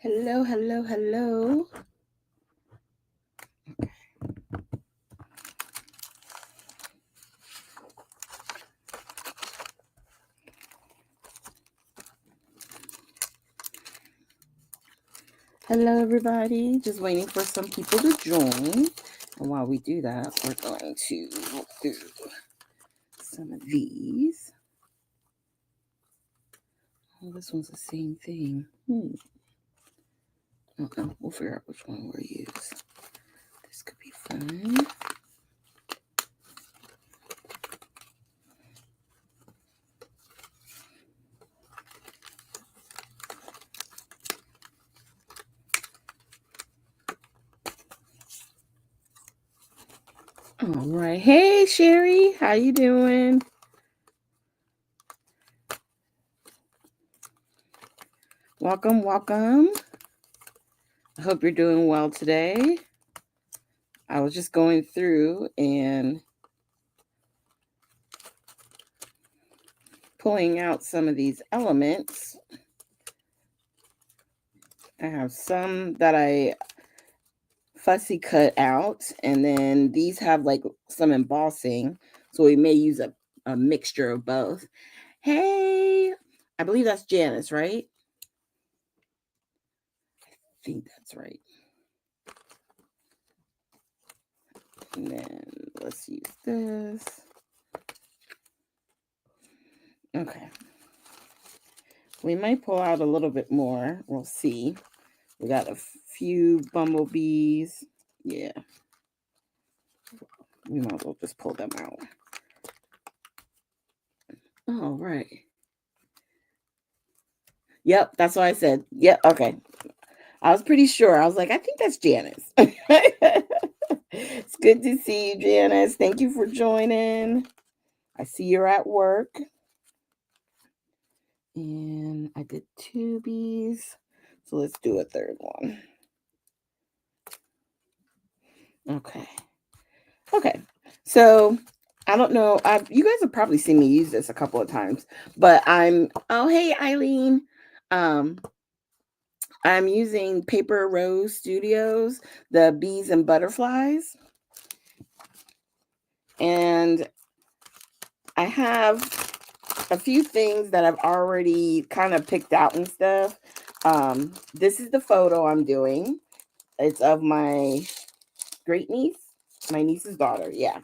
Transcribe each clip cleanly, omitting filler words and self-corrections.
Hello, hello, hello. Hello, everybody. Just waiting for some people to join. And while we do that, we're going to look through some of these. Oh, this one's the same thing. Okay, we'll figure out which one we'll use. This could be fun. All right. Hey, Sherry. How you doing? Welcome, welcome. I hope you're doing well today. I was just going through and pulling out some of these elements. I have some that I fussy cut out, and then these have like some embossing, so we may use a mixture of both. Hey, I believe that's Janice, right? I think that's right. And then let's use this. Okay. We might pull out a little bit more. We'll see. We got a few bumblebees. Yeah. We might as well just pull them out. All right. Yep, that's what I said. Yep, okay. I was pretty sure. I was like, I think that's Janice. It's good to see you, Janice. Thank you for joining. I see you're at work. And I did 2 bees. So let's do a third one. Okay. Okay. So I don't know. You guys have probably seen me use this a couple of times, but oh, hey, Eileen. I'm using Paper Rose Studios, the bees and butterflies. And I have a few things that I've already kind of picked out and stuff. This is the photo I'm doing. It's of my great niece, my niece's daughter. Yeah.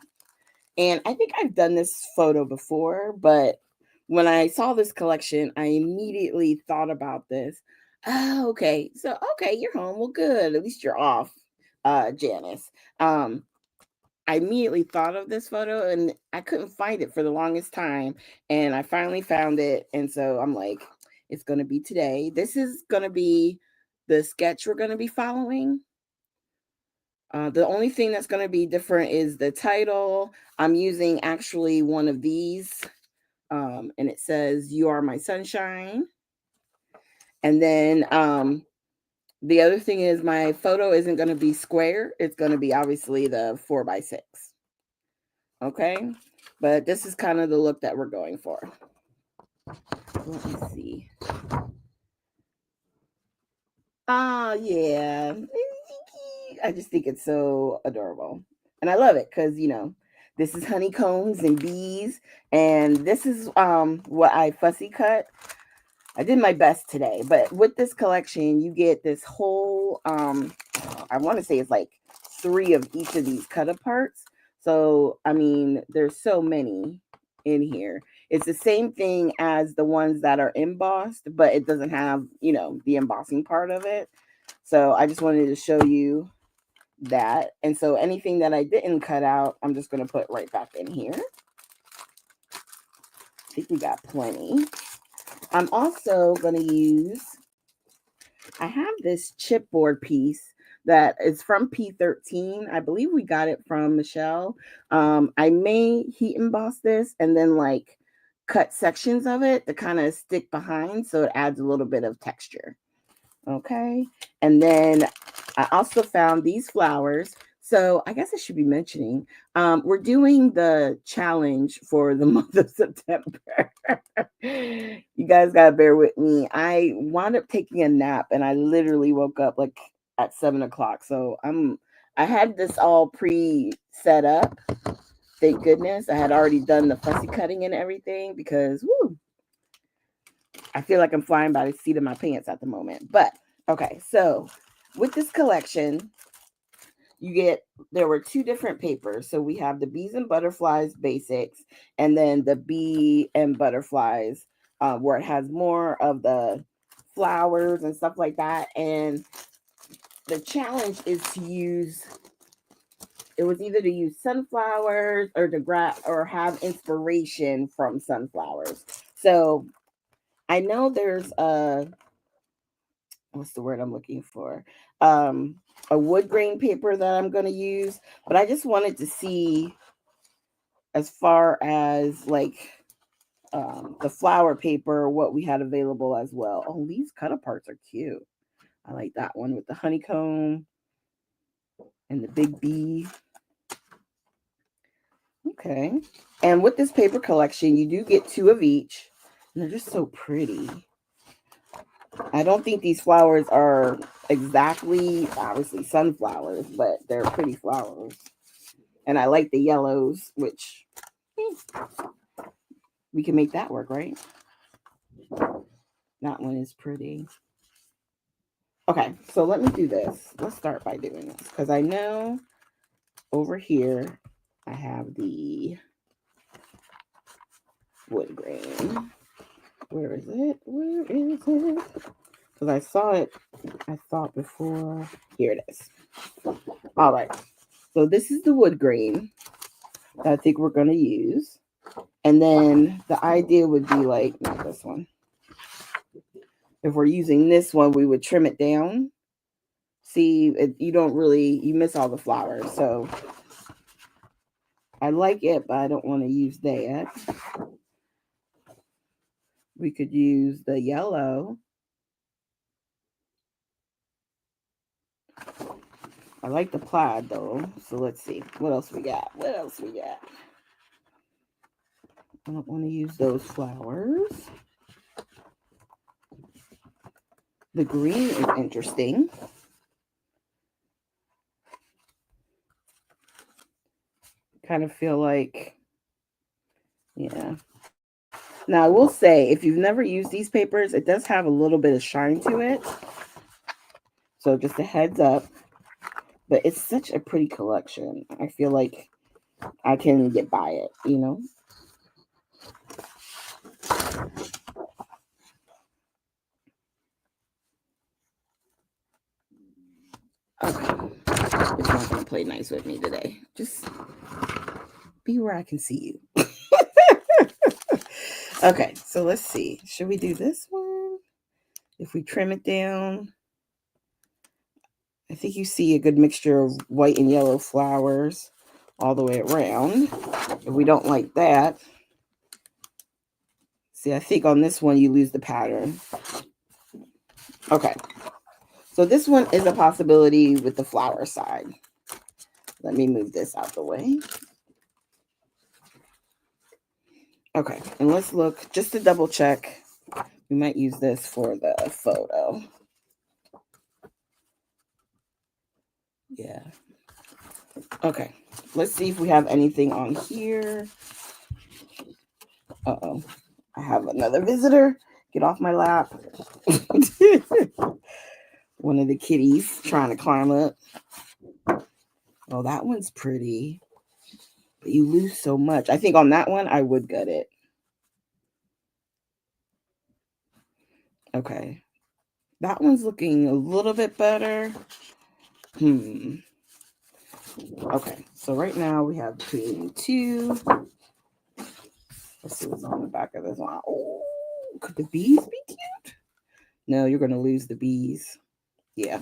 And I think I've done this photo before, but when I saw this collection, I immediately thought about this. Oh, okay. So, okay, you're home. Well, good. At least you're off, Janice. I immediately thought of this photo and I couldn't find it for the longest time. And I finally found it. And so I'm like, it's going to be today. This is going to be the sketch we're going to be following. The only thing that's going to be different is the title. I'm using actually one of these, and it says, "You Are My Sunshine." And then the other thing is my photo isn't going to be square. It's going to be obviously the 4x6. Okay. But this is kind of the look that we're going for. Let me see. Oh, yeah. I just think it's so adorable. And I love it because, this is honeycombs and bees. And this is what I fussy cut. I did my best today. But with this collection, you get this whole, I want to say it's like 3 of each of these cut aparts. So, I mean, there's so many in here. It's the same thing as the ones that are embossed, but it doesn't have, the embossing part of it. So I just wanted to show you that. And so anything that I didn't cut out, I'm just going to put right back in here. I think we got plenty. I'm also going to use, I have this chipboard piece that is from P13. I believe we got it from Michelle. I may heat emboss this and then like cut sections of it to kind of stick behind so it adds a little bit of texture. Okay. And then I also found these flowers. So I guess I should be mentioning, we're doing the challenge for the month of September. You guys gotta bear with me. I wound up taking a nap and I literally woke up like at 7 o'clock. So I had this all pre set up. Thank goodness. I had already done the fussy cutting and everything because woo, I feel like I'm flying by the seat of my pants at the moment. But okay, so with this collection, there were two different papers. So we have the Bees and Butterflies Basics, and then the Bee and Butterflies, where it has more of the flowers and stuff like that. And the challenge is to use, it was either to use sunflowers or or have inspiration from sunflowers. So I know there's what's the word I'm looking for? Um, a wood grain paper that I'm going to use, but I just wanted to see as far as like the flower paper, what we had available as well. Oh, these cut aparts are cute. I like that one with the honeycomb and the big bee. Okay. And with this paper collection, you do get two of each. And they're just so pretty. I don't think these flowers are exactly, obviously, sunflowers, but they're pretty flowers. And I like the yellows, which we can make that work, right? That one is pretty. Okay, so let me do this. Let's start by doing this because I know over here I have the wood grain. Where is it? Where is it? Because I saw it, I thought before. Here it is. All right. So this is the wood grain that I think we're going to use. And then the idea would be like, not this one. If we're using this one, we would trim it down. See, you miss all the flowers. So I like it, but I don't want to use that. We could use the yellow. I like the plaid though. So let's see. What else we got? I don't want to use those flowers. The green is interesting. Kind of feel like, yeah. Now I will say, if you've never used these papers, it does have a little bit of shine to it. So just a heads up. But it's such a pretty collection. I feel like I can get by it, you know? Okay. It's not going to play nice with me today. Just be where I can see you. Okay, so let's see. Should we do this one? If we trim it down, I think you see a good mixture of white and yellow flowers all the way around. If we don't like that, see, I think on this one you lose the pattern. Okay, so this one is a possibility with the flower side. Let me move this out the way. Okay, and let's look just to double check. We might use this for the photo. Yeah. Okay, let's see if we have anything on here. Uh-oh, I have another visitor. Get off my lap. One of the kitties trying to climb up. Oh, that one's pretty. But you lose so much. I think on that one, I would gut it. Okay. That one's looking a little bit better. Okay, so right now we have between two. Let's see what's on the back of this one. Oh, could the bees be cute? No, you're going to lose the bees. Yeah.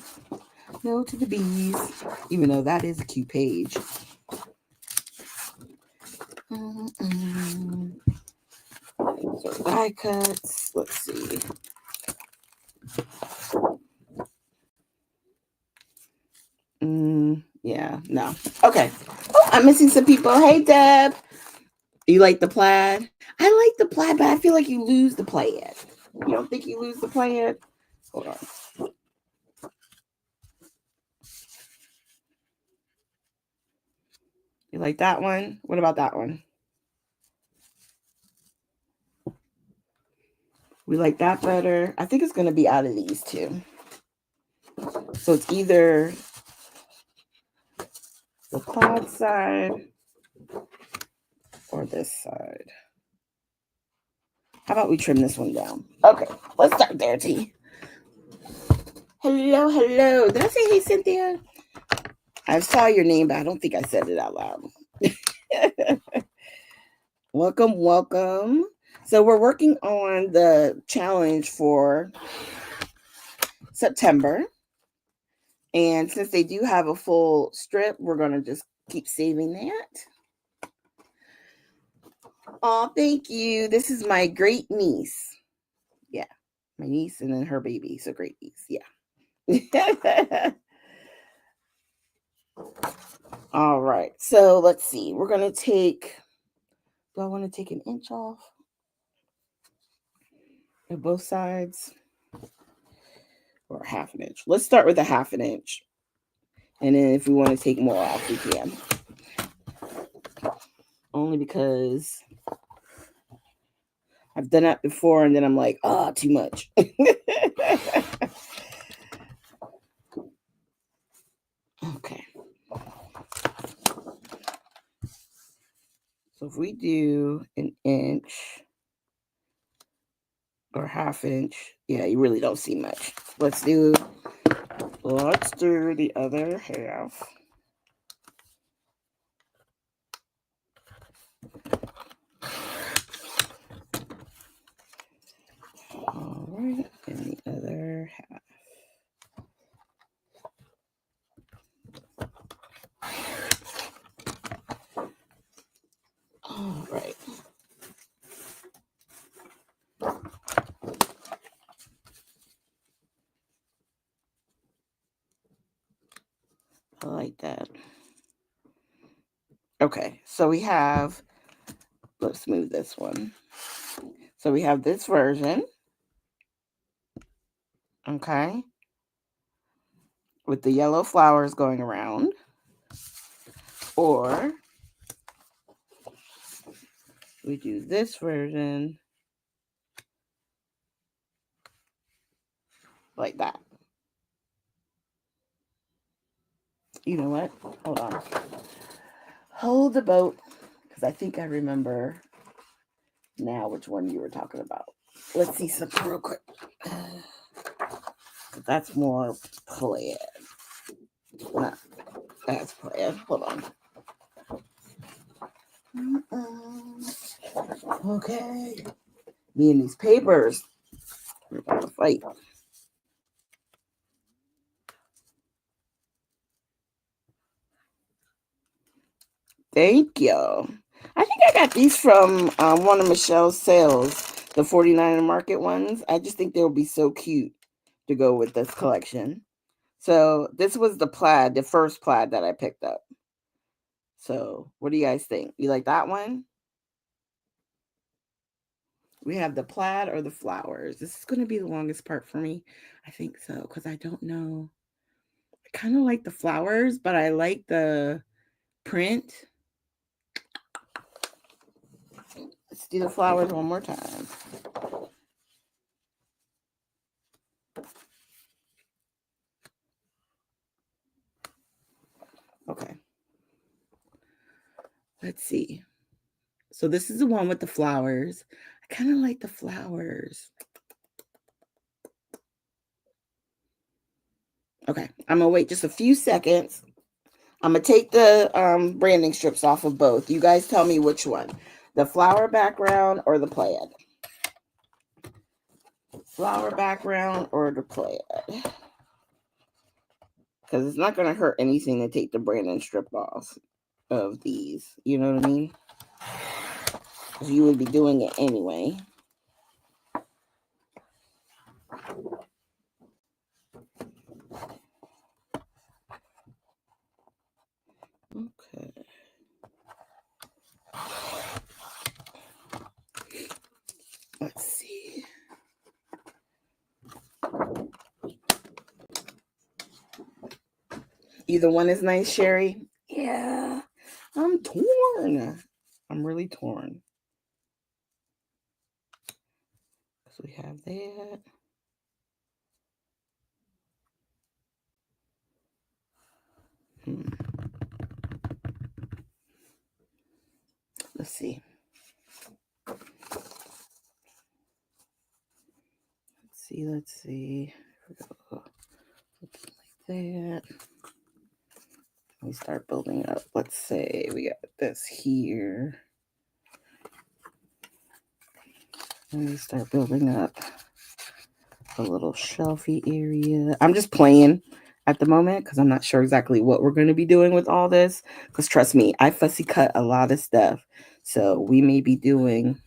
No to the bees, even though that is a cute page. So die cuts. Let's see. Yeah, no. Okay. Oh, I'm missing some people. Hey, Deb. You like the plaid? I like the plaid, but I feel like you lose the plaid. You don't think you lose the plaid? Hold on. You like that one? What about that one? We like that better. I think it's going to be out of these two. So it's either the plaid side or this side. How about we trim this one down? Okay, let's start there, T. Hello, hello. Did I say hey, Cynthia? I saw your name, but I don't think I said it out loud. Welcome, welcome. So we're working on the challenge for September. And since they do have a full strip, we're going to just keep saving that. Oh, thank you. This is my great niece. Yeah, my niece and then her baby. So great niece. Yeah. All right. So let's see. We're going to take, do I want to take an inch off of both sides or half an inch? Let's start with a half an inch. And then if we want to take more off, we can. Only because I've done that before and then I'm like, oh, too much. Okay. So if we do an inch or half inch, yeah, you really don't see much. Let's do the other half. All right, and the other half. All right. I like that. Okay, so we have, let's move this one. So we have this version, okay, with the yellow flowers going around, or we do this version like that. You know what? Hold on. Hold the boat, because I think I remember now which one you were talking about. Let's see something real quick. That's more plaid. No, that's plaid. Hold on. Okay. Me and these papers. We're about to fight. Thank you. I think I got these from one of Michelle's sales, the 49 Market ones. I just think they'll be so cute to go with this collection. So this was the plaid, the first plaid that I picked up. So what do you guys think? You like that one? We have the plaid or the flowers. This is going to be the longest part for me. I think so, because I don't know. I kind of like the flowers, but I like the print. Let's do the flowers one more time. Okay. Let's see. So this is the one with the flowers. I kind of like the flowers. Okay. I'm going to wait just a few seconds. I'm going to take the branding strips off of both. You guys tell me which one. The flower background or the plaid? Flower background or the plaid? Because it's not going to hurt anything to take the branding strip off of these. You know what I mean? Because you would be doing it anyway. Either one is nice, Sherry. Yeah, I'm torn. I'm really torn. So we have that. Let's see. Let's see. Like that. We start building up. Let's say we got this here. And we start building up a little shelfie area. I'm just playing at the moment because I'm not sure exactly what we're going to be doing with all this. Because trust me, I fussy cut a lot of stuff. So we may be doing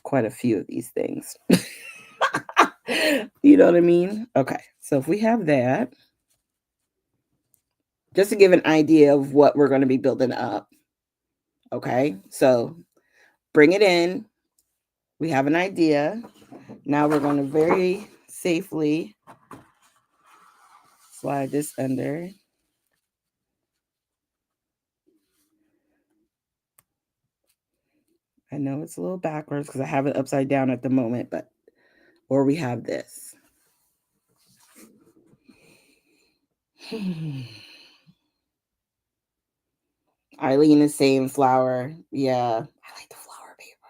quite a few of these things. You know what I mean? Okay. So if we have that, just to give an idea of what we're going to be building up. Okay. So bring it in. We have an idea. Now we're going to very safely slide this under. I know it's a little backwards because I have it upside down at the moment, but, or we have this. Eileen is saying flower. Yeah, I like the flower paper.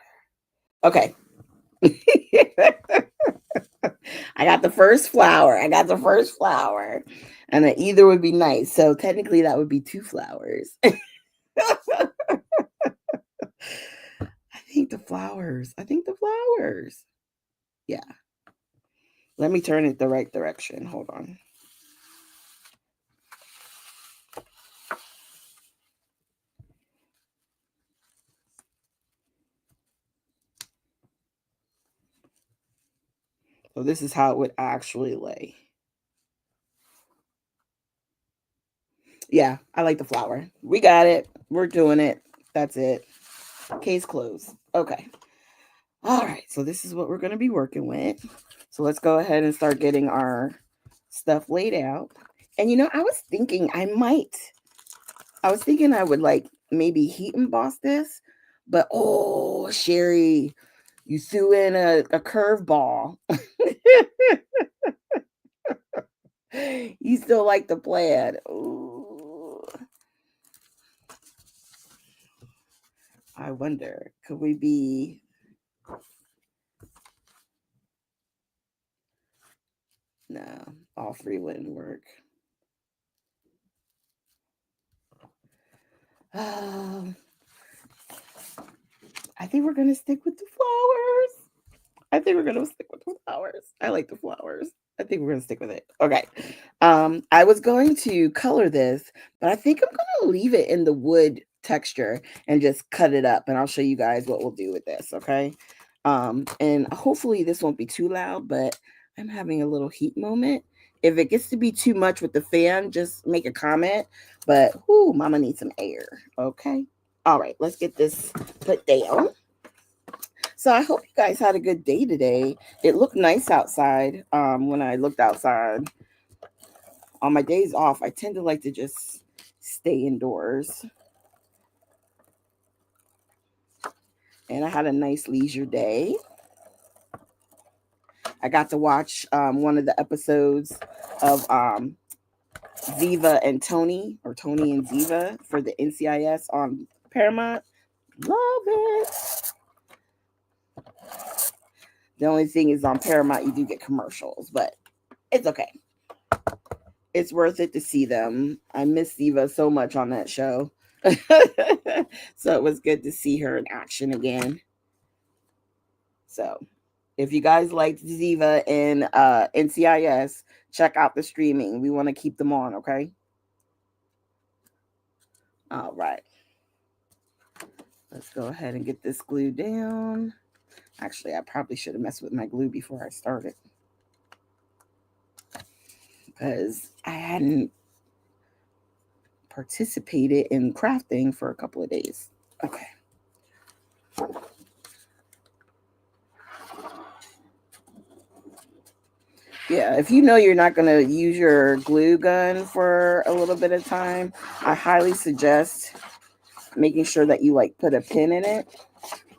Okay. I got the first flower. And then either would be nice. So technically that would be 2 flowers. I think the flowers. Yeah. Let me turn it the right direction. Hold on. So this is how it would actually lay. Yeah, I like the flower. We got it. We're doing it. That's it. Case closed. Okay. All right. So this is what we're going to be working with. So let's go ahead and start getting our stuff laid out. And I was thinking I would like maybe heat emboss this, but oh, Sherry, you threw in a curveball. You still like the plan. Ooh. I wonder, could we be... No, all 3 wouldn't work. I think we're going to stick with the flowers. I like the flowers. I think we're going to stick with it. Okay. I was going to color this, but I think I'm going to leave it in the wood texture and just cut it up. And I'll show you guys what we'll do with this. Okay. And hopefully this won't be too loud, but I'm having a little heat moment. If it gets to be too much with the fan, just make a comment. But whoo, mama needs some air. Okay. All right, let's get this put down. So I hope you guys had a good day today. It looked nice outside. When I looked outside on my days off, I tend to like to just stay indoors. And I had a nice leisure day. I got to watch one of the episodes of Ziva and Tony, or Tony and Ziva, for the NCIS on Paramount. Love it. The only thing is on Paramount, you do get commercials, but it's okay. It's worth it to see them. I miss Ziva so much on that show. So it was good to see her in action again. So if you guys liked Ziva and NCIS, check out the streaming. We want to keep them on, okay? All right. Let's go ahead and get this glue down. Actually, I probably should have messed with my glue before I started, because I hadn't participated in crafting for a couple of days. Okay. Yeah, if you know you're not going to use your glue gun for a little bit of time, I highly suggest making sure that you like put a pin in it.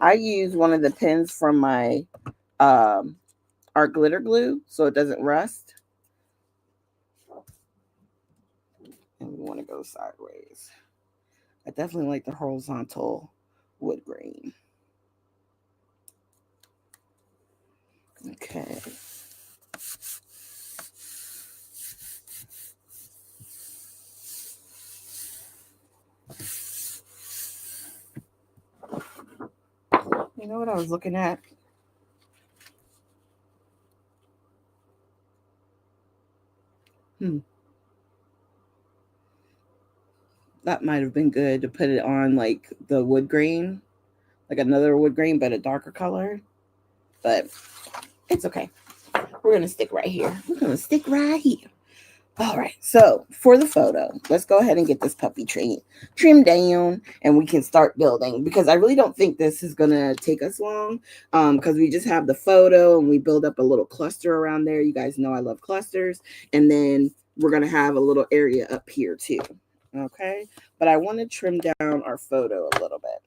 I use one of the pins from my art glitter glue so it doesn't rust. And we want to go sideways. I definitely like the horizontal wood grain. Okay. You know what I was looking at? That might have been good to put it on like the wood grain, like another wood grain, but a darker color. But it's okay. We're going to stick right here. We're going to stick right here. All right. So for the photo, let's go ahead and get this puppy tree trimmed down and we can start building, because I really don't think this is going to take us long, because we just have the photo and we build up a little cluster around there. You guys know I love clusters. And then we're going to have a little area up here too. Okay. But I want to trim down our photo a little bit.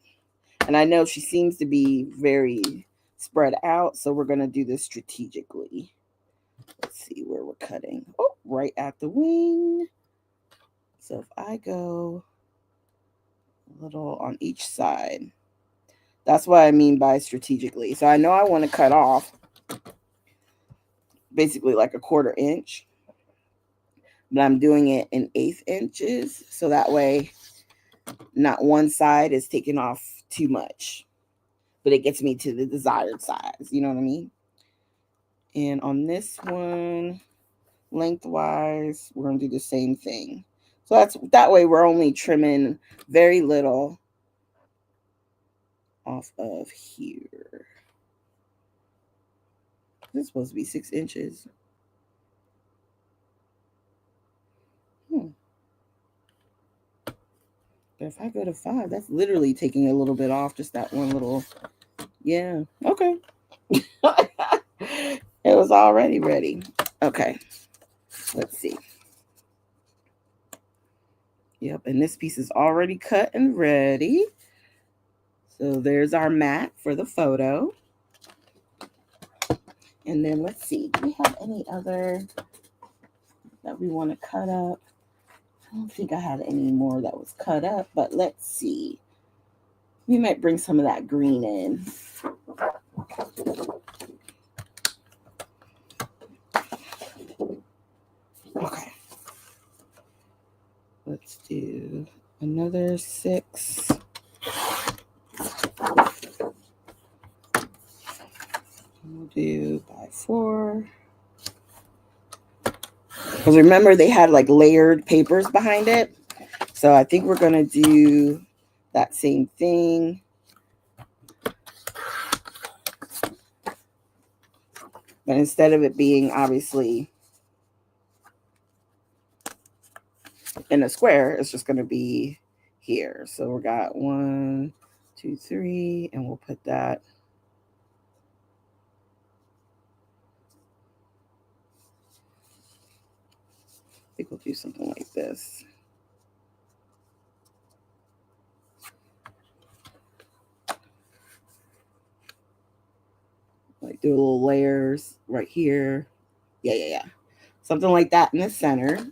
And I know she seems to be very spread out. So we're going to do this strategically. Let's see where we're cutting. Oh, right at the wing. So if I go a little on each side, that's what I mean by strategically. So I know I want to cut off basically like a 1/4 inch, but I'm doing it in 1/8 inches. So that way, not one side is taking off too much, but it gets me to the desired size. You know what I mean? And on this one, lengthwise, we're going to do the same thing. So that way we're only trimming very little off of here. This is supposed to be 6 inches. But if I go to 5, that's literally taking a little bit off, just that one little. Yeah. Okay. It was already ready. Okay. Let's see. Yep. And this piece is already cut and ready. So there's our mat for the photo. And then let's see. Do we have any other that we want to cut up? I don't think I had any more that was cut up, but let's see. We might bring some of that green in. Okay. Let's do another 6. We'll do by 4. Because remember, they had like layered papers behind it. So I think we're going to do that same thing. But instead of it being obviously in a square, it's just going to be here. So we got 1, 2, 3, and we'll put that. I think we'll do something like this. Like do little layers right here. Yeah. Something like that in the center.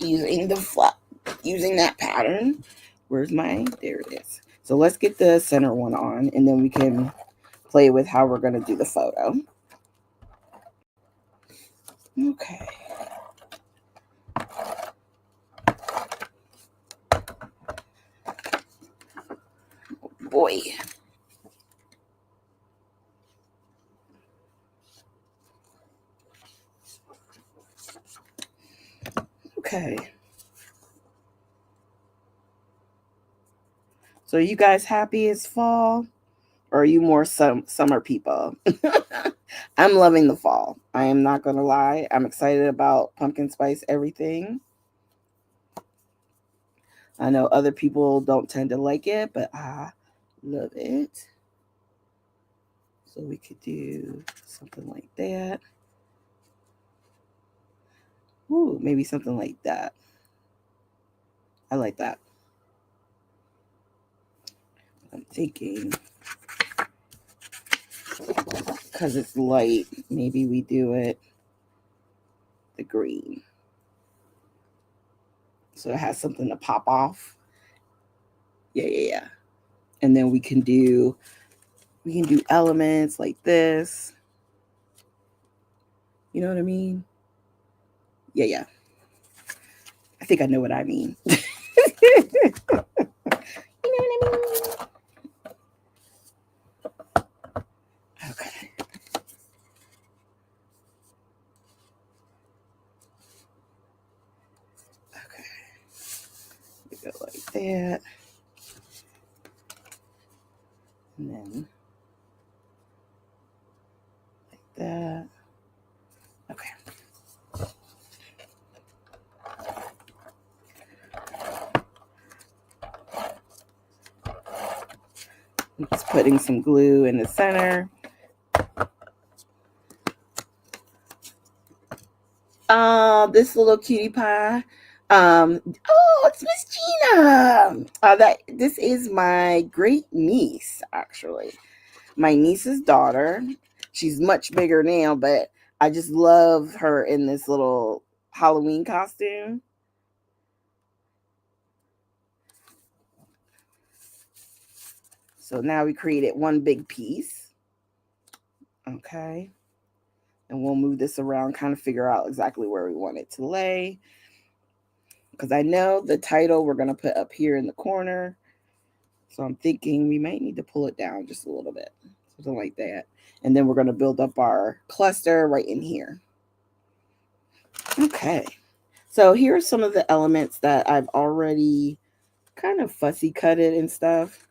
Using that pattern. Where's my, there it is. So let's get the center one on, and then we can play with how we're going to do the photo. Okay. Oh boy. Okay. So are you guys happy it's fall? Or are you more summer people? I'm loving the fall. I am not going to lie. I'm excited about pumpkin spice everything. I know other people don't tend to like it, but I love it. So we could do something like that. Ooh, maybe something like that. I like that. I'm thinking, because it's light, maybe we do it the green. So it has something to pop off. Yeah. And then we can do elements like this. You know what I mean? Yeah. I think I know what I mean. You know what I mean? Okay. We go like that. And then like that. Okay. I'm just putting some glue in the center. This little cutie pie. It's Miss Gina. This is my great niece, actually. My niece's daughter. She's much bigger now, but I just love her in this little Halloween costume. So now we created one big piece. Okay. And we'll move this around, kind of figure out exactly where we want it to lay. Because I know the title we're going to put up here in the corner. So I'm thinking we might need to pull it down just a little bit. Something like that. And then we're going to build up our cluster right in here. Okay. So here are some of the elements that I've already kind of fussy cutted and stuff.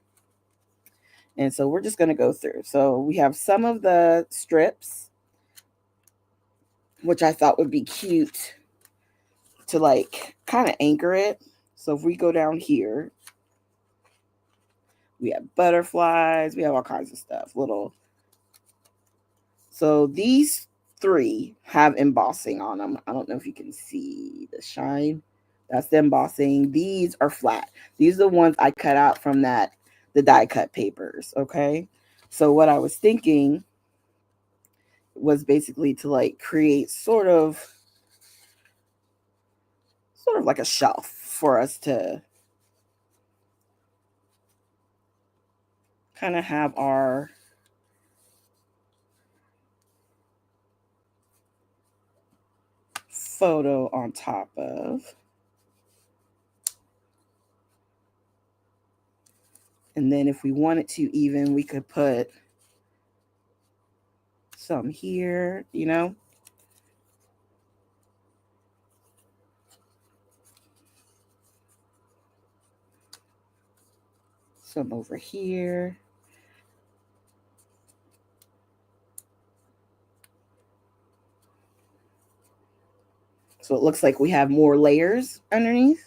And so we're just going to go through. So we have some of the strips, which I thought would be cute to like kind of anchor it. So if we go down here, we have butterflies, we have all kinds of stuff, little. So these 3 have embossing on them. I don't know if you can see the shine. That's the embossing. These are flat. These are the ones I cut out from the die cut papers. Okay. So what I was thinking was basically to like create sort of like a shelf for us to kind of have our photo on top of. And then if we wanted to even, we could put some here, you know. Some over here. So it looks like we have more layers underneath.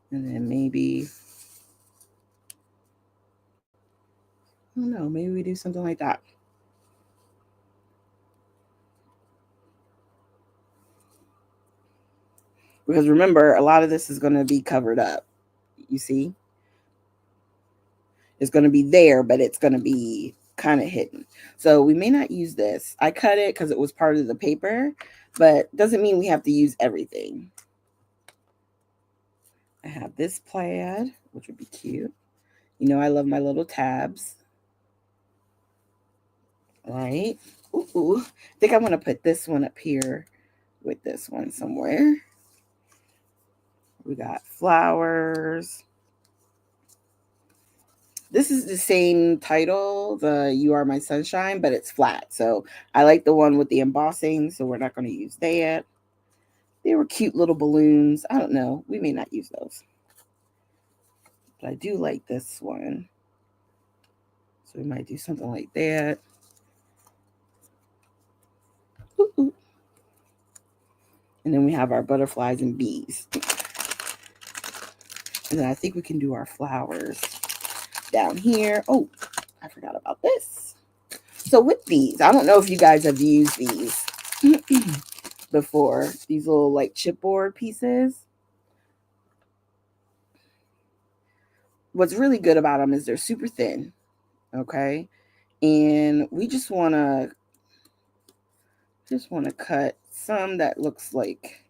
And then maybe, I don't know, maybe we do something like that. Because remember, a lot of this is going to be covered up. You see? It's going to be there, but it's going to be kind of hidden. So we may not use this. I cut it because it was part of the paper, but doesn't mean we have to use everything. I have this plaid, which would be cute. You know, I love my little tabs. Right? Ooh, I think I'm going to put this one up here with this one somewhere. We got flowers. This is the same title, the You Are My Sunshine, but it's flat. So I like the one with the embossing, so we're not going to use that. They were cute little balloons. I don't know. We may not use those. But I do like this one. So we might do something like that. Ooh. And then we have our butterflies and bees. And then I think we can do our flowers down here. Oh, I forgot about this. So with these, I don't know if you guys have used these before. These little like chipboard pieces. What's really good about them is they're super thin. Okay. And we just want to cut some that looks like,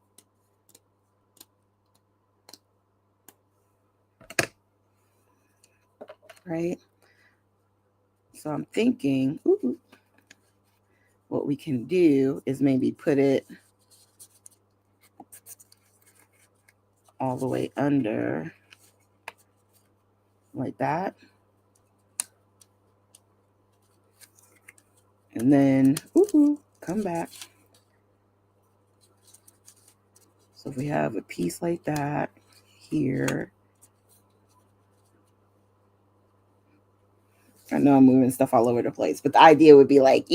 right? So I'm thinking, what we can do is maybe put it all the way under like that. And then, come back. So if we have a piece like that here, I know I'm moving stuff all over the place, but the idea would be like,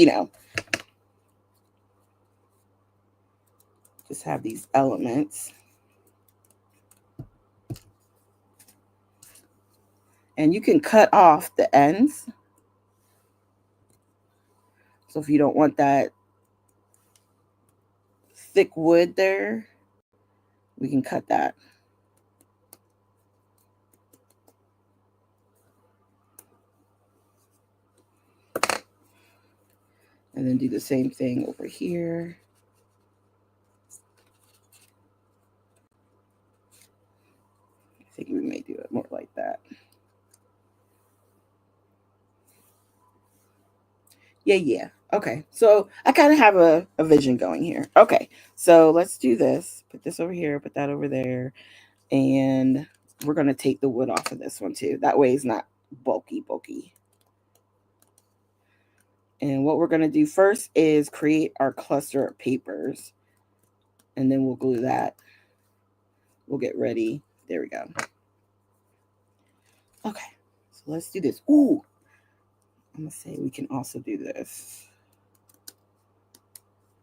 just have these elements. And you can cut off the ends. So if you don't want that thick wood there, we can cut that. And then do the same thing over here. I think we may do it more like that. Yeah. Okay. So I kind of have a vision going here. Okay. So let's do this. Put this over here, put that over there. And we're going to take the wood off of this one too. That way it's not bulky. And what we're going to do first is create our cluster of papers. And then we'll glue that. We'll get ready. There we go. Okay. So let's do this. Ooh. I'm going to say we can also do this.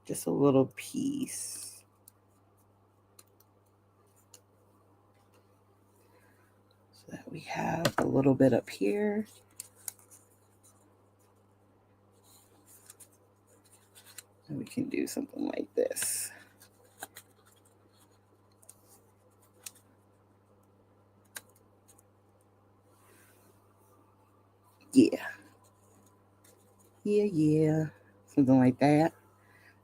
Just a little piece. So that we have a little bit up here. And we can do something like this. Yeah. Something like that.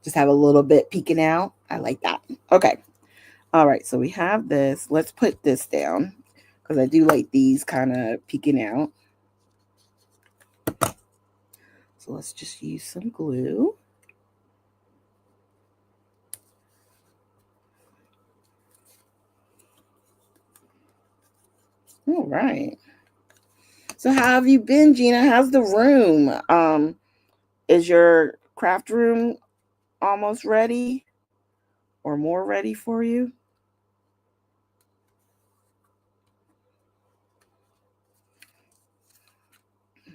Just have a little bit peeking out. I like that. Okay. All right. So we have this. Let's put this down because I do like these kind of peeking out. So let's just use some glue. All right. So how have you been, Gina? How's the room? Is your craft room almost ready or more ready for you?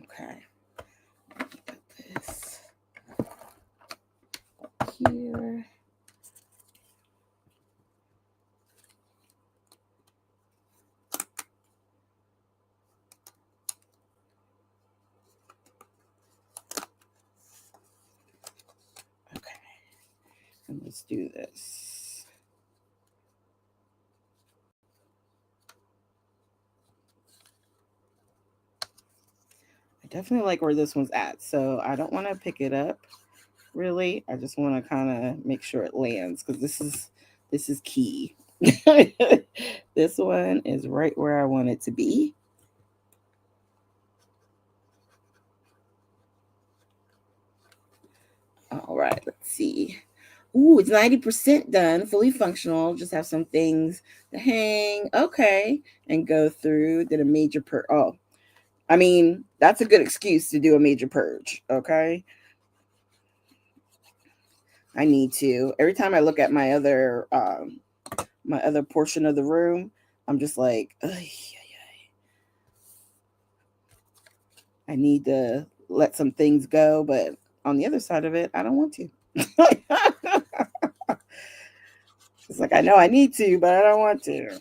Okay. Put this here. Okay. And let's do this. I definitely like where this one's at. So I don't want to pick it up really. I just want to kind of make sure it lands because this is key. This one is right where I want it to be. All right, let's see. Ooh, it's 90% done, fully functional. Just have some things to hang. Okay. And go through. Did a major purge. Oh, I mean, that's a good excuse to do a major purge. Okay. I need to. Every time I look at my other portion of the room, I'm just like, I need to let some things go, but on the other side of it, I don't want to. It's like I know I need to, but I don't want to.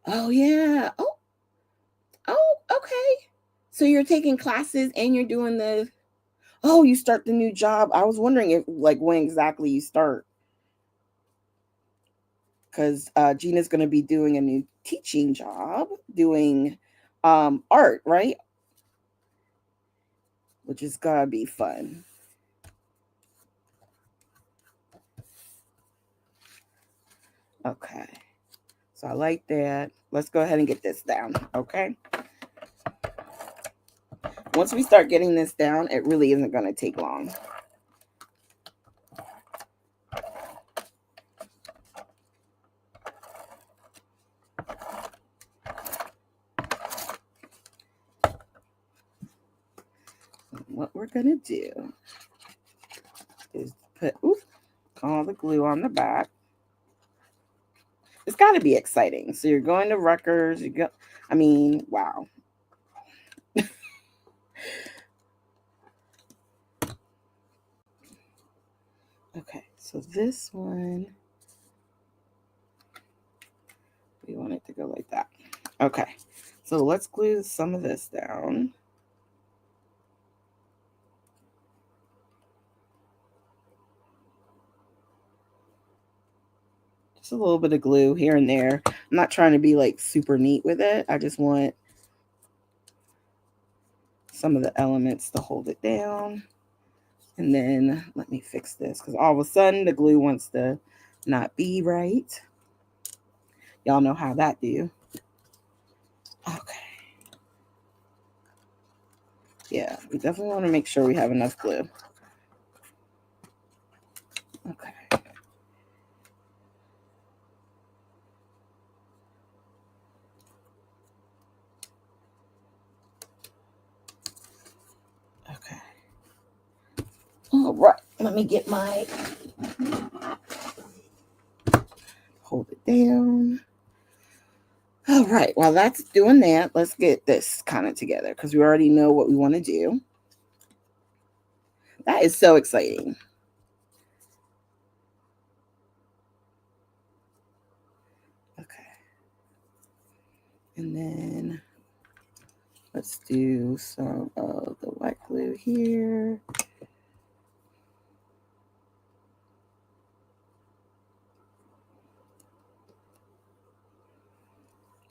Oh yeah. Oh, okay. So you're taking classes and you're doing the, oh, you start the new job. I was wondering if, like, when exactly you start. Because Gina's going to be doing a new teaching job, doing art, right? Which is going to be fun. Okay. So I like that. Let's go ahead and get this down, okay? Once we start getting this down, it really isn't going to take long. What we're going to do is put all the glue on the back. It's got to be exciting. So you're going to Rutgers. Wow. Okay, so this one, we want it to go like that. Okay, so let's glue some of this down. Just a little bit of glue here and there. I'm not trying to be like super neat with it. I just want some of the elements to hold it down. And then let me fix this because all of a sudden the glue wants to not be right. Y'all know how that do. Okay. Yeah, we definitely want to make sure we have enough glue. Okay. Okay. All right. Let me get my, hold it down. All right. While that's doing that, let's get this kind of together because we already know what we want to do. That is so exciting. Okay. And then let's do some of the white glue here.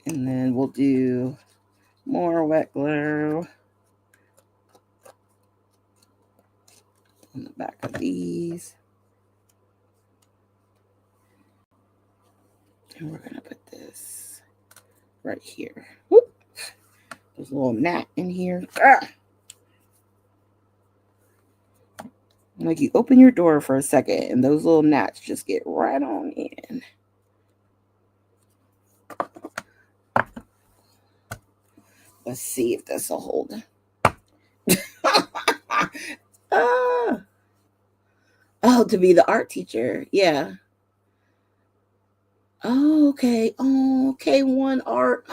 And then we'll do more wet glue on the back of these. And we're going to put this right here. Whoop. There's a little gnat in here. Ah! Like you open your door for a second and those little gnats just get right on in. Let's see if this will hold. Oh, to be the art teacher. Yeah. Oh, okay. Oh, K1 art.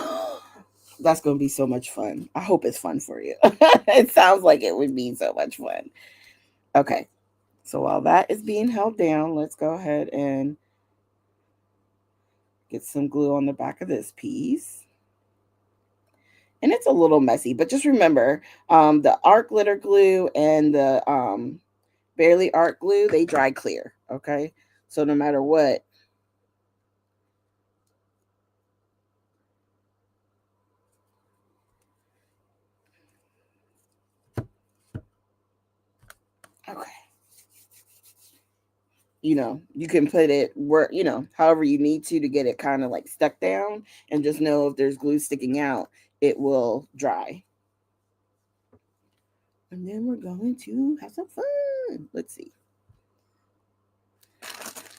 That's going to be so much fun. I hope it's fun for you. It sounds like it would be so much fun. Okay. So while that is being held down, let's go ahead and get some glue on the back of this piece. And it's a little messy, but just remember, the art glitter glue and the barely art glue, they dry clear. Okay. So no matter what, okay, you can put it where, however you need to get it kind of like stuck down, and just know if there's glue sticking out, it will dry. And then we're going to have some fun. Let's see.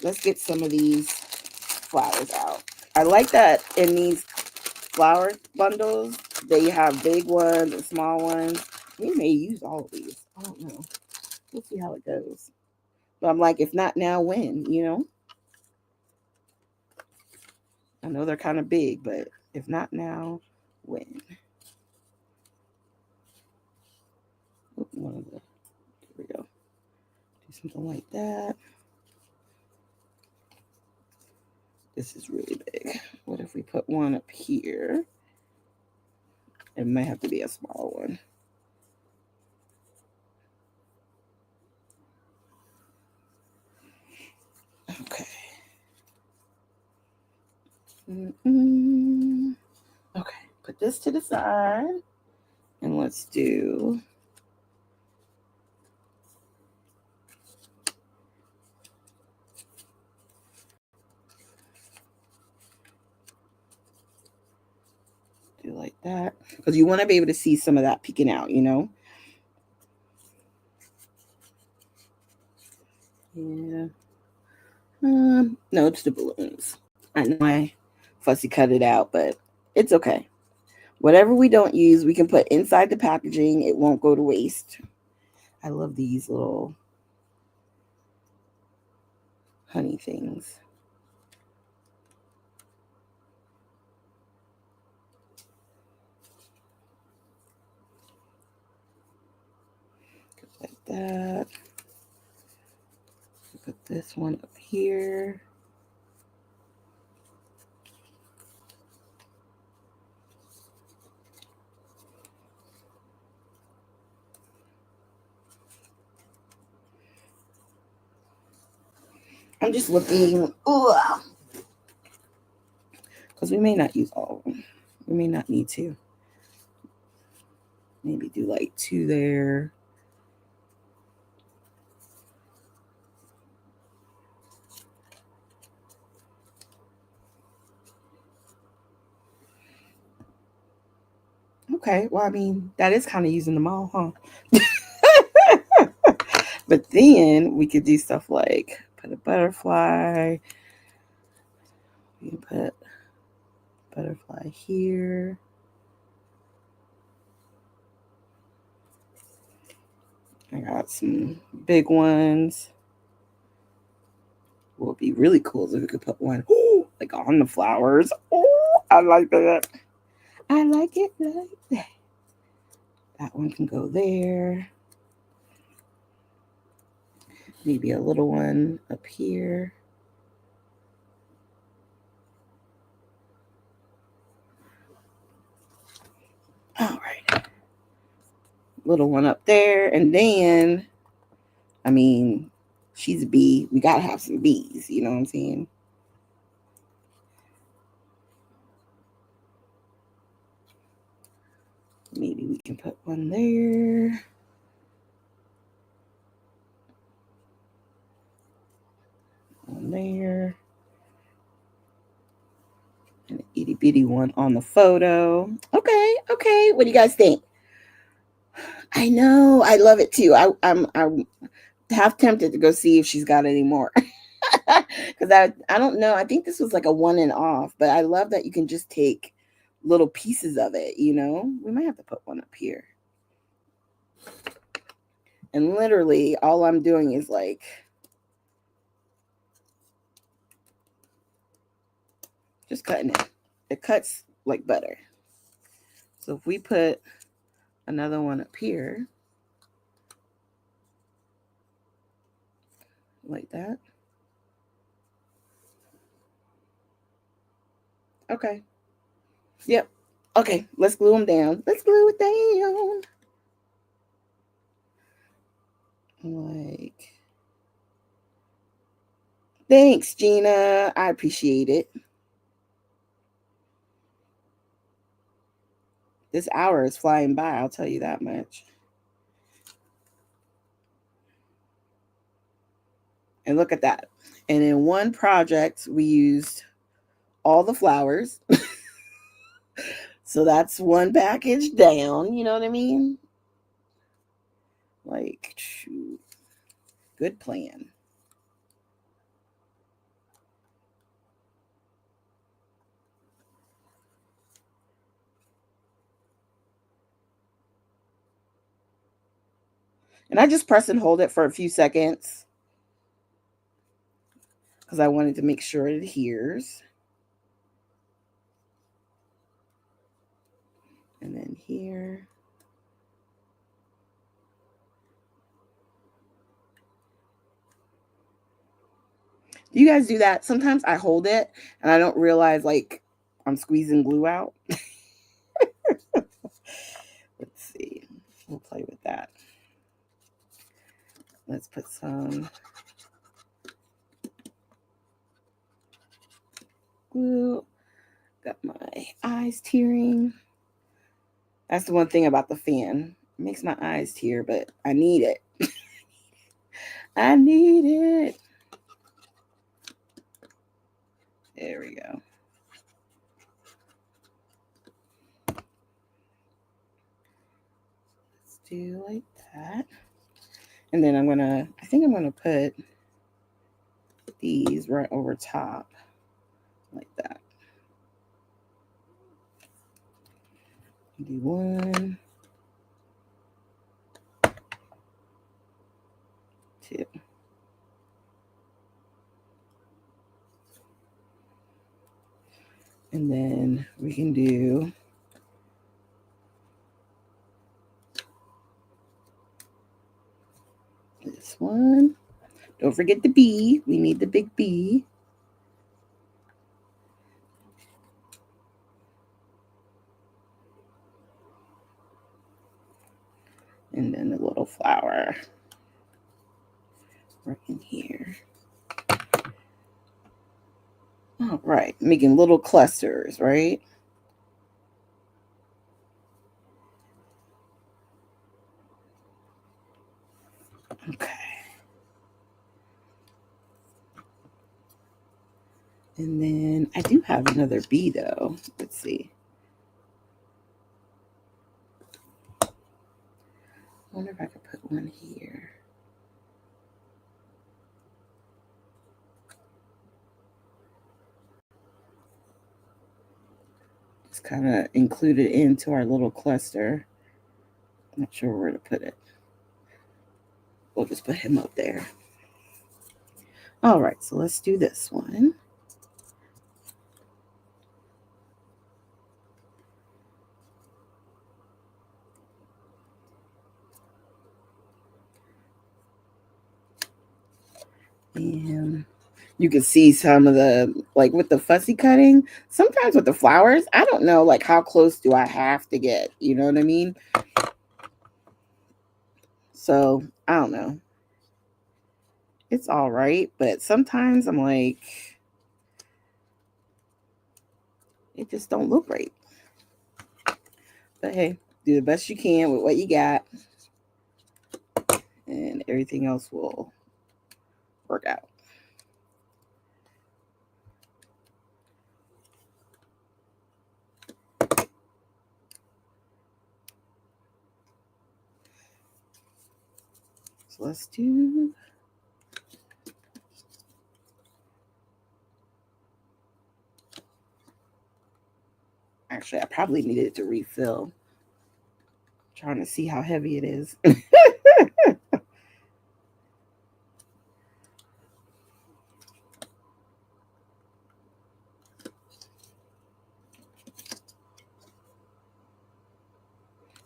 Let's get some of these flowers out. I like that in these flower bundles, they have big ones and small ones. We may use all of these. I don't know. We'll see how it goes. But I'm like, if not now, when? I know they're kind of big, but if not now, when? One of the, here we go. Do something like that. This is really big. What if we put one up here It might have to be a small one. Okay. Okay, put this to the side. And let's do like that. Because you want to be able to see some of that peeking out, you know? Yeah. No, it's the balloons. I know I fussy cut it out, but it's okay. Whatever we don't use, we can put inside the packaging. It won't go to waste. I love these little honey things. Like that. Put this one up here. I'm just looking, because we may not use all of them. We may not need to. Maybe do like 2 there. Okay, well, I mean, that is kind of using them all, huh? But then we could do stuff like put a butterfly. We can put butterfly here. I got some big ones. What would be really cool is if we could put one like on the flowers. Oh, I like that. I like it like that. That one can go there. Maybe a little one up here. All right. Little one up there. And then, I mean, she's a bee. We got to have some bees. You know what I'm saying? Maybe we can put one there. One there. An itty bitty one on the photo. Okay, okay. What do you guys think? I know. I love it too. I'm half tempted to go see if she's got any more. Because I don't know. I think this was like a one and off, but I love that you can just take little pieces of it, you know? We might have to put one up here. And literally all I'm doing is like just cutting it. It cuts like butter. So if we put another one up here, like that. Okay. Yep. Okay, let's glue them down. Let's glue it down. Like, thanks, Gina. I appreciate it. This hour is flying by, I'll tell you that much. And look at that. And in one project, we used all the flowers. So that's one package down. You know what I mean? Like, good plan. And I just press and hold it for a few seconds because I wanted to make sure it adheres. And then here. Do you guys do that? Sometimes I hold it and I don't realize like I'm squeezing glue out. We'll play with that. Let's put some glue. Got my eyes tearing. That's the one thing about the fan. It makes my eyes tear, but I need it. I need it. There we go. Let's do like that. And then I think I'm gonna put these right over top like that. Do one, two. And then we can do this one. Don't forget the B. We need the big B. And then the little flower right in here. All right, making little clusters, right? Okay. And then I do have another bee though. Let's see. I wonder if I could put one here. Just kind of include it into our little cluster. I'm not sure where to put it. We'll just put him up there. All right, so let's do this one. And you can see some of the, like with the fussy cutting, sometimes with the flowers, I don't know, like how close do I have to get? You know what I mean? So I don't know. It's all right, but sometimes I'm like, it just don't look right. But hey, do the best you can with what you got, and everything else will work out. So let's do. Actually, I probably needed to refill. I'm trying to see how heavy it is.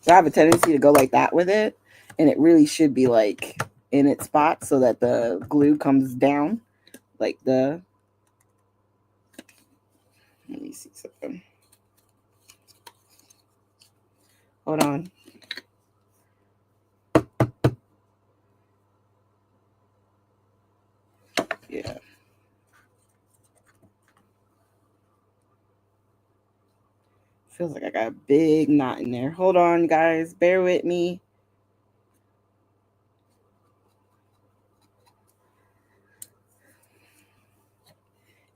So I have a tendency to go like that with it, and it really should be like in its spot so that the glue comes down, like the. Let me see something. Hold on. Yeah. Feels like I got a big knot in there. Hold on, guys. Bear with me.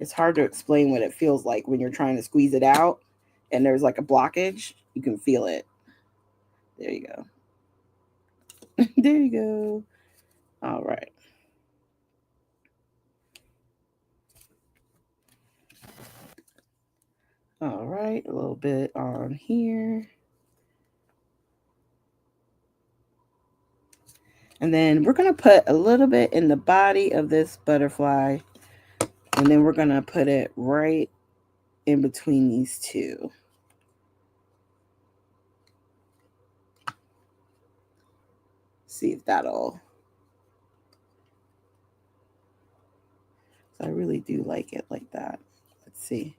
It's hard to explain what it feels like when you're trying to squeeze it out and there's like a blockage. You can feel it. There you go. There you go. All right. All right. A little bit on here. And then we're going to put a little bit in the body of this butterfly. And then we're going to put it right in between these two. See if that'll. So I really do like it like that. Let's see.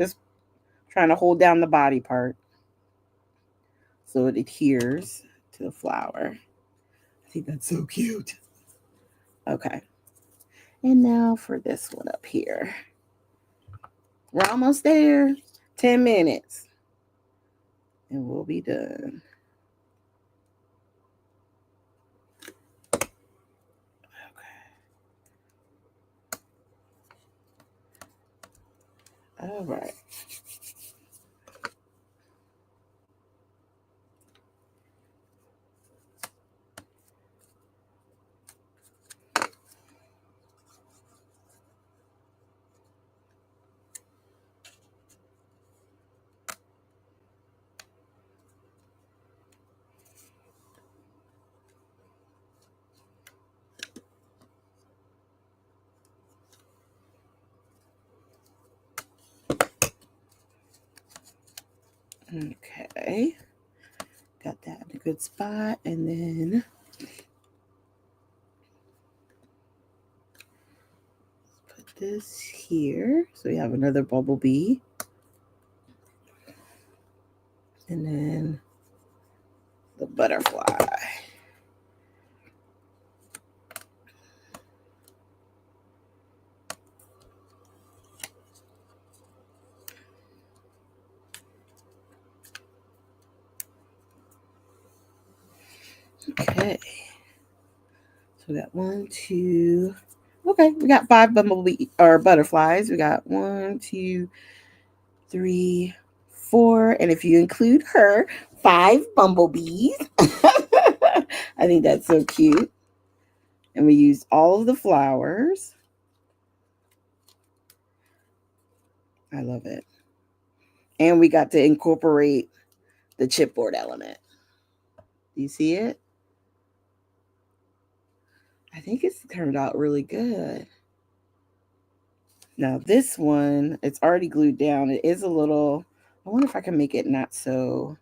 Just trying to hold down the body part so it adheres to the flower. I think that's so cute. Okay. And now for this one up here. We're almost there. 10 minutes. And we'll be done. Okay. All right. Okay. Got that in a good spot. And then put this here. So we have another bumblebee. And then the butterfly. Okay. So we got 1, 2. Okay, we got 5 bumblebee or butterflies. We got 1, 2, 3, 4, and if you include her, 5 bumblebees. I think that's so cute. And we used all of the flowers. I love it. And we got to incorporate the chipboard element. Do you see it? I think it's turned out really good. Now this one, it's already glued down. It is a little, I wonder if I can make it not so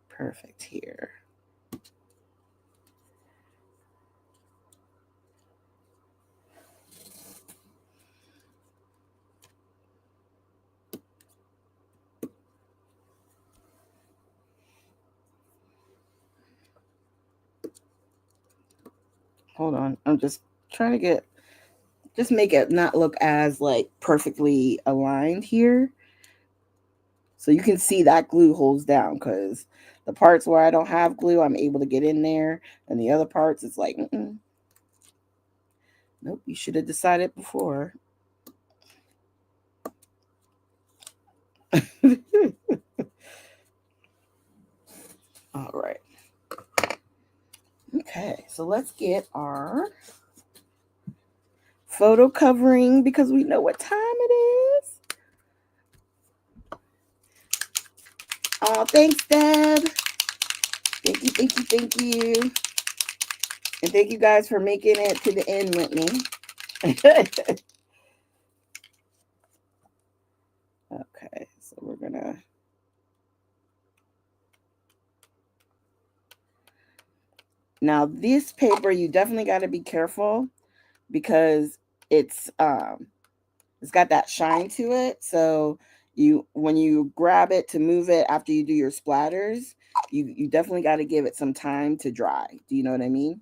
perfect here. Hold on. I'm just trying to just make it not look as like perfectly aligned here. So you can see that glue holds down because the parts where I don't have glue, I'm able to get in there. And the other parts, it's like, nope, you should have decided before. All right. Okay, so let's get our photo covering because we know what time it is. Oh, thanks, Deb. Thank you, thank you, thank you. And thank you guys for making it to the end with me. Okay, so we're gonna now this paper you definitely got to be careful because it's got that shine to it. So when you grab it to move it after you do your splatters, you definitely got to give it some time to dry. Do you know what I mean?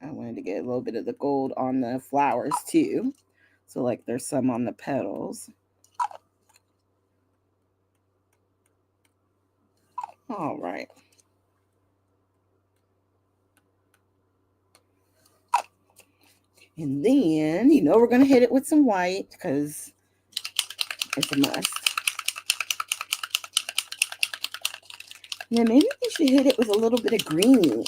I wanted to get a little bit of the gold on the flowers too. So like there's some on the petals. All right. And then, we're going to hit it with some white because it's a must. And then maybe we should hit it with a little bit of green.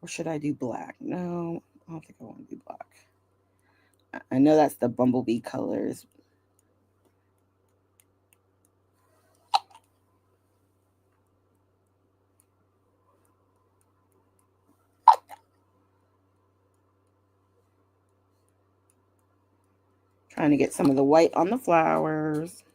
Or should I do black? No, I don't think I want to do black. I know that's the bumblebee colors. Trying to get some of the white on the flowers.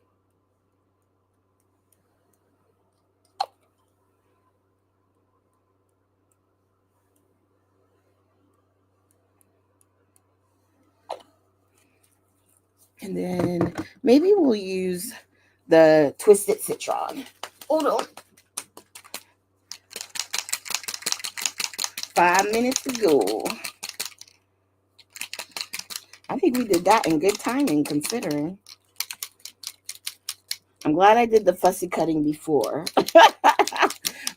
And then maybe we'll use the twisted citron. Hold on. 5 minutes to go. I think we did that in good timing considering. I'm glad I did the fussy cutting before.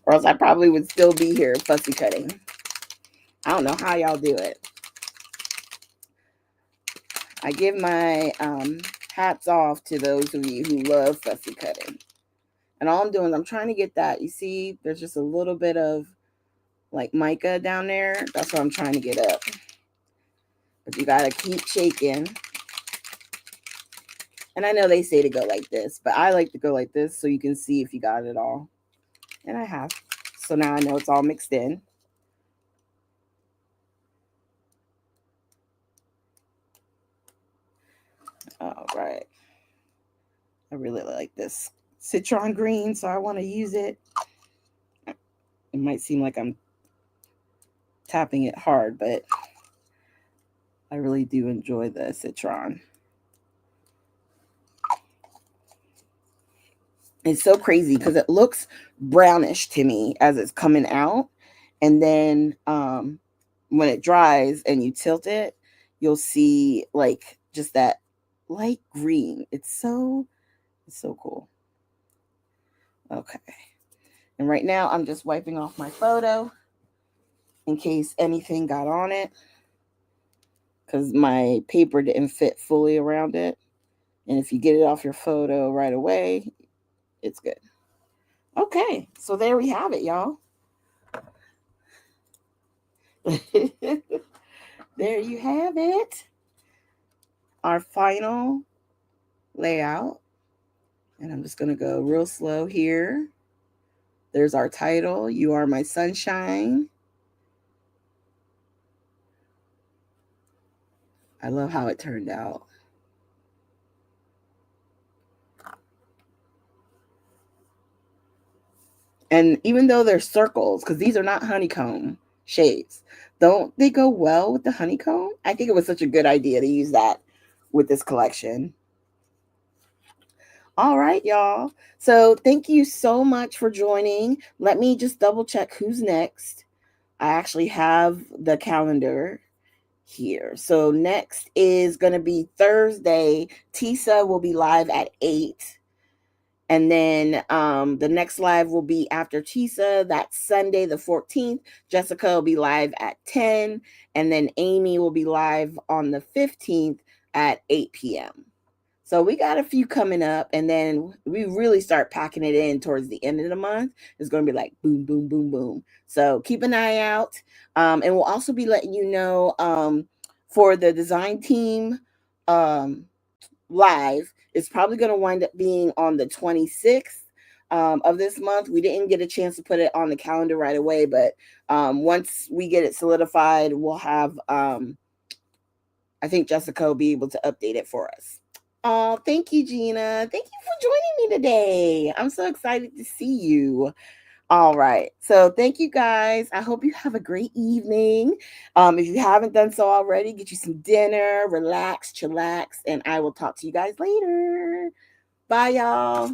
Or else I probably would still be here fussy cutting. I don't know how y'all do it. I give my hats off to those of you who love fussy cutting. And all I'm doing is I'm trying to get that. You see, there's just a little bit of like mica down there. That's what I'm trying to get up. But you got to keep shaking. And I know they say to go like this, but I like to go like this so you can see if you got it all. And I have. So now I know it's all mixed in. All right. I really like this citron green, so I want to use it. It might seem like I'm tapping it hard, but I really do enjoy the citron. It's so crazy because it looks brownish to me as it's coming out. And then when it dries and you tilt it, you'll see like just that light green. It's so cool. Okay. And right now I'm just wiping off my photo in case anything got on it because my paper didn't fit fully around it. And if you get it off your photo right away, it's good. Okay, so there we have it, y'all. There you have it. Our final layout. And I'm just going to go real slow here. There's our title, You Are My Sunshine. I love how it turned out. And even though they're circles, because these are not honeycomb shades, don't they go well with the honeycomb? I think it was such a good idea to use that with this collection. All right, y'all. So thank you so much for joining. Let me just double check who's next. I actually have the calendar here. So next is going to be Thursday. Tisa will be live at 8. And then the next live will be after Tisa. That's Sunday the 14th. Jessica will be live at 10. And then Amy will be live on the 15th at 8 p.m. So we got a few coming up. And then we really start packing it in towards the end of the month. It's going to be like boom, boom, boom, boom. So keep an eye out. And we'll also be letting you know for the design team live. It's probably going to wind up being on the 26th of this month. We didn't get a chance to put it on the calendar right away, but once we get it solidified, we'll have, I think Jessica will be able to update it for us. Oh, thank you, Gina. Thank you for joining me today. I'm so excited to see you. All right. So thank you guys. I hope you have a great evening. If you haven't done so already, get you some dinner, relax, chillax, and I will talk to you guys later. Bye, y'all.